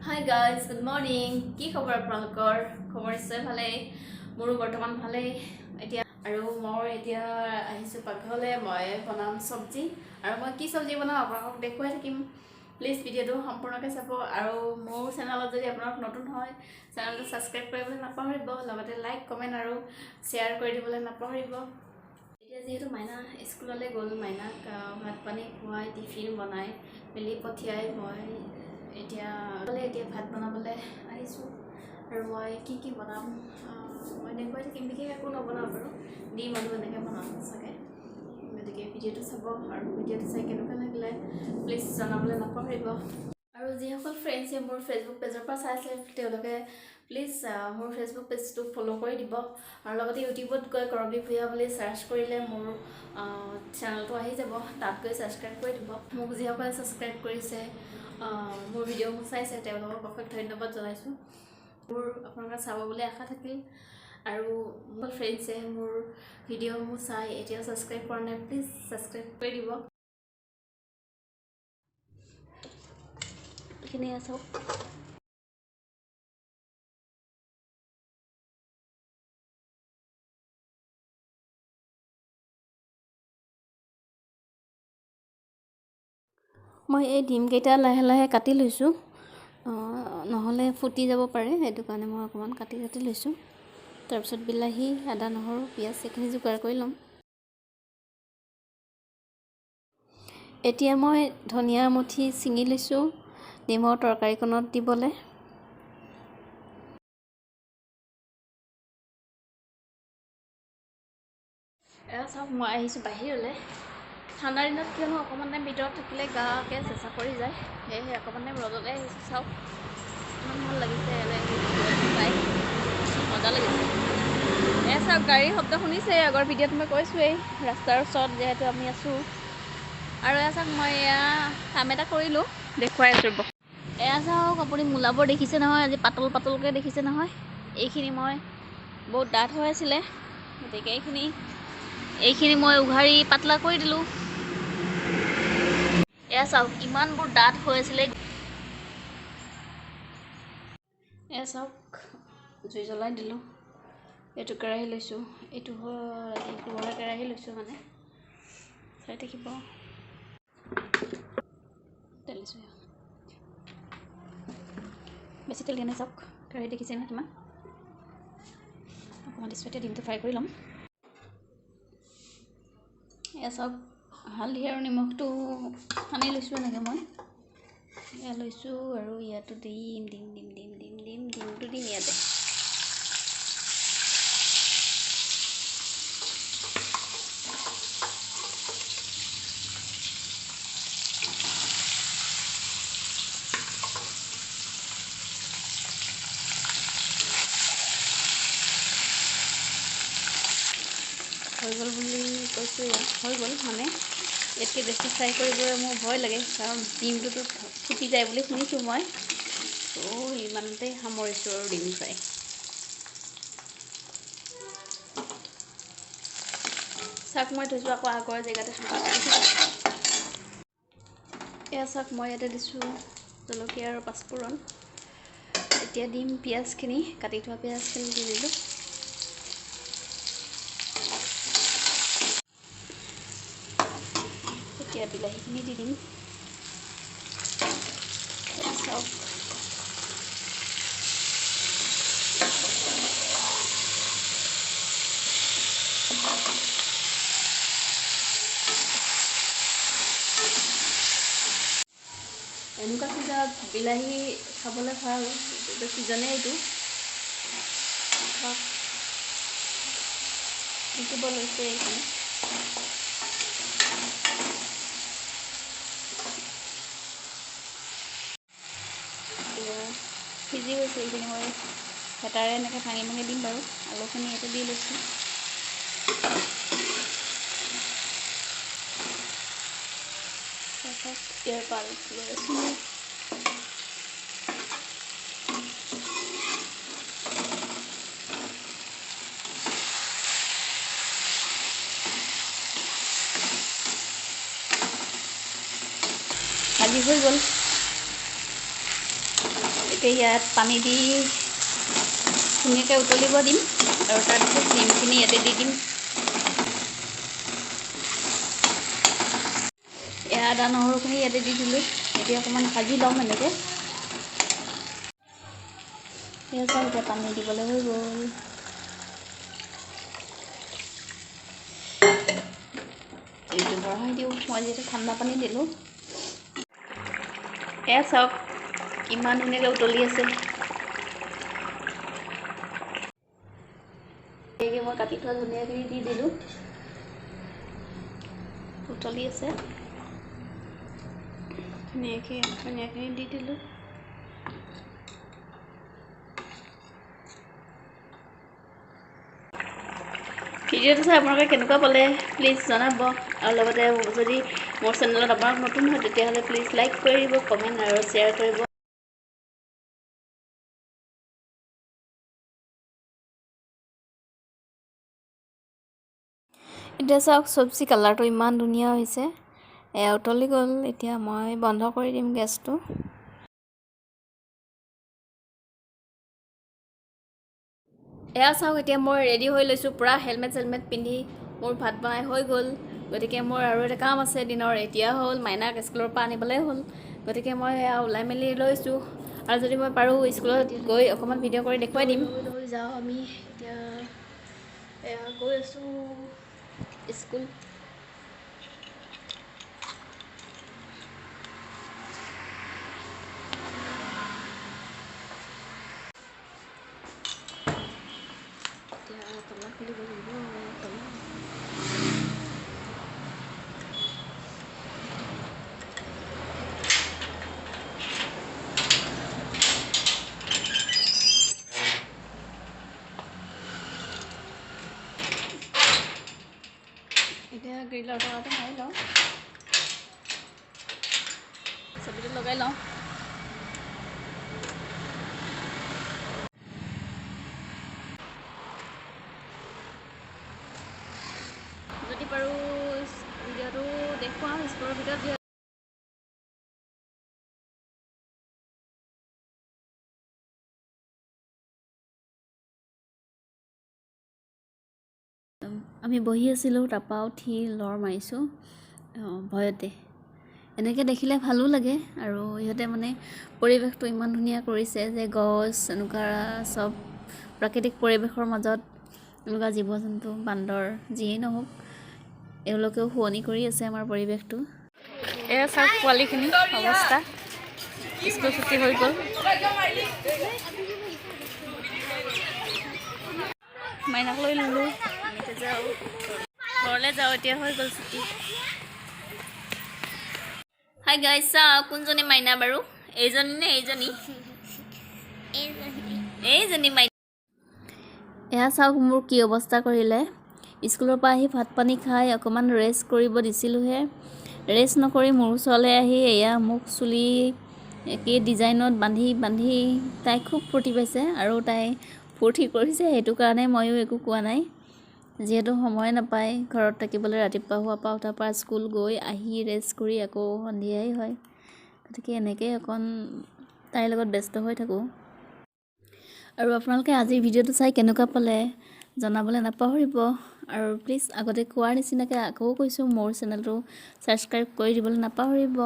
Hi guys, good morning. কি খবৰ আপোনালোকৰ? খবৰ নিশ্চয় ভালেই। মোৰো বৰ্তমান ভালেই। আৰু মই এতিয়া আহিছোঁ পাকঘৰলৈ। মই বনাম চব্জি আৰু মই কি চব্জি বনাম আপোনালোকক দেখুৱাই থাকিম। প্লিজ ভিডিঅ'টো সম্পূৰ্ণকৈ চাব আৰু মোৰ চেনেলত যদি আপোনালোক নতুন হয় চেনেলটো ছাবস্ক্ৰাইব কৰিবলৈ নাপাহৰিব, লগতে লাইক কমেণ্ট আৰু শ্বেয়াৰ কৰি দিবলৈ নাপাহৰিব। এতিয়া যিহেতু মাইনা স্কুললৈ গ'ল, মাইনাক ভাত পানী খুৱাই টিফিন বনাই মেলি পঠিয়াই মই এতিয়া ভাত বনাবলৈ আহিছোঁ। আৰু মই কি বনাম মই দেখুৱাই থাকিম। বিশেষ একো নবনাওঁ বাৰু, ডিম আলু এনেকৈ বনাম চাগে। গতিকে ভিডিঅ'টো চাব আৰু ভিডিঅ'টো চাই কেনেকুৱা লাগিলে প্লিজ জনাবলৈ নাপাহৰিব। আৰু যিসকল ফ্ৰেণ্ডছে মোৰ ফেচবুক পেজৰ পৰা চাইছে তেওঁলোকে প্লিজ মোৰ ফেচবুক পেজটো ফ'ল' কৰি দিব। আৰু লগতে ইউটিউবত গৈ কৰবী ভূঞা বুলি চাৰ্চ কৰিলে মোৰ চেনেলটো আহি যাব, তাত গৈ ছাবস্ক্ৰাইব কৰি দিব। মোক যিসকলে ছাবস্ক্ৰাইব কৰিছে, মোৰ ভিডিঅ'বোৰ চাইছে, তেওঁলোকক অশেষ ধন্যবাদ জনাইছোঁ। মোৰ আপোনালোকে চাব বুলি আশা থাকিল। আৰু মোৰ ফ্ৰেণ্ডছে মোৰ ভিডিঅ'সমূহ চাই এতিয়াও ছাবস্ক্ৰাইব কৰা নাই, প্লিজ ছাবস্ক্ৰাইব কৰি দিব। এইখিনি চাওক। মই এই ডিমকেইটা লাহে লাহে কাটি লৈছোঁ, নহ'লে ফুটি যাব পাৰে, সেইটো কাৰণে মই অকণমান কাটি লৈছোঁ। তাৰপিছত বিলাহী, আদা, নহৰু, পিঁয়াজ এইখিনি যোগাৰ কৰি ল'ম। এতিয়া মই ধনিয়া মুঠি ছিঙি লৈছোঁ ডিমৰ তৰকাৰীখনত দিবলৈ। এয়া চাওক, মই আহিছোঁ বাহিৰলৈ। ঠাণ্ডাৰ দিনত কিয়নো অকণমান টাইম ভিতৰত থাকিলে গাকে চেঁচা পৰি যায়, সেয়েহে অকণমান টাইম ৰ'দলৈ আহিছোঁ। চাওক ইমান ভাল লাগিছে চাই, মজা লাগিছে। এয়া চাওক, গাড়ীৰ শব্দ শুনিছে, আগৰ ভিডিঅ'ত মই কৈছোঁৱেই ৰাস্তাৰ ওচৰত যিহেতু আমি আছোঁ। আৰু এয়া চাওক, মই এয়া কাম এটা কৰিলোঁ, দেখুৱাই আছোঁ। এয়া চাওক, আপুনি মূলাবোৰ দেখিছে নহয়, আজি পাতল পাতলকৈ দেখিছে নহয়। এইখিনি মই বহুত ডাঠ হৈ আছিলে, গতিকে এইখিনি মই উঘাৰি পাতলা কৰি দিলোঁ। এয়া চাওক, ইমানবোৰ ডাঠ হৈ আছিলে। এয়া চাওক, জুই জ্বলাই দিলোঁ। এইটো কেৰাহী লৈছোঁ, এইটো লোহাৰ কেৰাহী লৈছোঁ, মানে চাই থাকিব। তেল দিছোঁ, বেছি তেল দিয়া নাই। চাওক কেৰাহী দেখিছে নহয় কিমান অকণমান দিছোঁ। এতিয়া ডিমটো ফ্ৰাই কৰি ল'ম। এয়া চাওক, হালধি আৰু নিমখটো সানি লৈছোঁ এনেকৈ মই। এয়া লৈছোঁ আৰু ইয়াতো ডিমটো দিম ইয়াতে। হৈ গ'ল বুলি কৈছোঁ, ইয়াত হৈ গ'ল। মানে ইয়াতকৈ বেছি ফ্ৰাই কৰিবলৈ মোৰ ভয় লাগে, কাৰণ ডিমটোতো ফুটি যায় বুলি শুনিছোঁ মই। ত' ইমানতে সামৰিছোঁ আৰু ডিম ফ্ৰাই। চাওক, মই থৈছোঁ আকৌ আগৰ জেগাতে থকা। এয়া চাওক, মই ইয়াতে দিছোঁ জলকীয়া আৰু পাঁচফোৰণ। এতিয়া দিম পিঁয়াজখিনি, কাটি থোৱা পিঁয়াজখিনি দি দিলোঁ। এতিয়া বিলাহীখিনি দি দিম। চাওক, এনেকুৱা চিজনত বিলাহী খাবলৈ ভাল, এইটো ছিজনেই এইটো। শিকিব লৈছে এইখিনি। সিজি গৈছে এইখিনি, মই হেতাৰে এনেকৈ ভাঙি ভাঙি দিম বাৰু। আলুখিনি ইয়াতে দি লৈছোঁ। ইয়াৰ পাল ভাজি হৈ গ'ল। এতিয়া ইয়াত পানী দি ধুনীয়াকৈ উতলিব দিম আৰু তাৰপিছত ডিমখিনি ইয়াতে দি দিম। এয়া আদা নহৰুখিনি ইয়াতে দি দিলোঁ। এতিয়া অকণমান ভাজি ল'ম এনেকৈ। এয়া চাওক এতিয়া পানী দিবলৈ হৈ গ'ল। এইটো বঢ়াই দিওঁ, মই যিহেতু ঠাণ্ডা পানী দিলোঁ। এয়া চাওক কিমান ধুনীয়াকৈ উতলি আছে। এই মই কাটি থোৱা ধুনীয়াখিনি দি দিলোঁ। উতলি আছে ধুনীয়াখিনি দি দিলোঁ। ভিডিঅ'টো চাই আপোনালোকে কেনেকুৱা পালে প্লিজ জনাব, আৰু লগতে যদি মোৰ চেনেলত আপোনালোক নতুন হয় তেতিয়াহ'লে প্লিজ লাইক কৰিব, কমেণ্ট আৰু শ্বেয়াৰ কৰিব। এতিয়া চাওক চব্জি কালাৰটো ইমান ধুনীয়া হৈছে। এয়া উতলি গ'ল। এতিয়া মই বন্ধ কৰি দিম গেছটো। এয়া চাওক এতিয়া মই ৰেডি হৈ লৈছোঁ, পূৰা হেলমেট পিন্ধি মোৰ ভাত বনাই হৈ গ'ল। গতিকে মোৰ আৰু এটা কাম আছে দিনৰ, এতিয়া হ'ল মাইনাক স্কুলৰ পৰা আনিবলৈ হ'ল। গতিকে মই এয়া ওলাই মেলি লৈছোঁ, আৰু যদি মই পাৰোঁ স্কুলত গৈ অকণমান ভিডিঅ' কৰি দেখুৱাই দিম। যাওঁ আমি এতিয়া এয়া গৈ আছোঁ স্কুল। তলা খুলিব লাগিব, তলা এতিয়া গ্ৰিলৰ তলাটো মাৰি লওঁ, চাবিটো লগাই লওঁ। যদি পাৰোঁ ভিডিঅ'টো দেখুৱাম স্কুলৰ ভিতৰত। আমি বহি আছিলোঁ, তাৰপৰা উঠি লৰ মাৰিছোঁ ভয়তে। এনেকৈ দেখিলে ভালো লাগে, আৰু ইহঁতে মানে পৰিৱেশটো ইমান ধুনীয়া কৰিছে যে গছ এনেকুৱা চব প্ৰাকৃতিক পৰিৱেশৰ মাজত এনেকুৱা জীৱ জন্তু বান্দৰ যিয়েই নহওক এওঁলোকেও শুৱনি কৰি আছে আমাৰ পৰিৱেশটো। এয়া চাওক পোৱালিখিনি অৱস্থা, স্কুল ছুটি হৈ গ'ল। মাইনাক লৈ ল'লোঁ, যাওঁ ঘৰলৈ যাওঁ, এতিয়া হৈ গ'ল ছুটি। হাই গাইজ, চাওক কোনজনী মাইনা বাৰু, এইজনী নে এইজনী? এইজনী মাইনা। এয়া চাওক মোৰ কি অৱস্থা কৰিলে। স্কুলৰ পৰা আহি ভাত পানী খাই অকণমান ৰেষ্ট কৰিব দিছিলোঁহে, ৰেষ্ট নকৰি মোৰ ওচৰলৈ আহি এয়া মোক চুলি একেই ডিজাইনত বান্ধি তাই খুব ফূৰ্তি পাইছে, আৰু তাই ফূৰ্তি কৰিছে সেইটো কাৰণে ময়ো একো কোৱা নাই, যিহেতু সময় নাপায় ঘৰত থাকিবলৈ। ৰাতিপুৱা হোৱাৰ পৰা উঠাৰ পৰা স্কুল গৈ আহি ৰেষ্ট কৰি আকৌ সন্ধিয়াই হয়, গতিকে এনেকৈ অকণ তাইৰ লগত ব্যস্ত হৈ থাকোঁ। আৰু আপোনালোকে আজিৰ ভিডিঅ'টো চাই কেনেকুৱা পালে জনাবলৈ নাপাহৰিব, আৰু প্লিজ আগতে কোৱাৰ নিচিনাকৈ আকৌ কৈছোঁ মোৰ চেনেলটো ছাবস্ক্ৰাইব কৰি দিবলৈ নাপাহৰিব।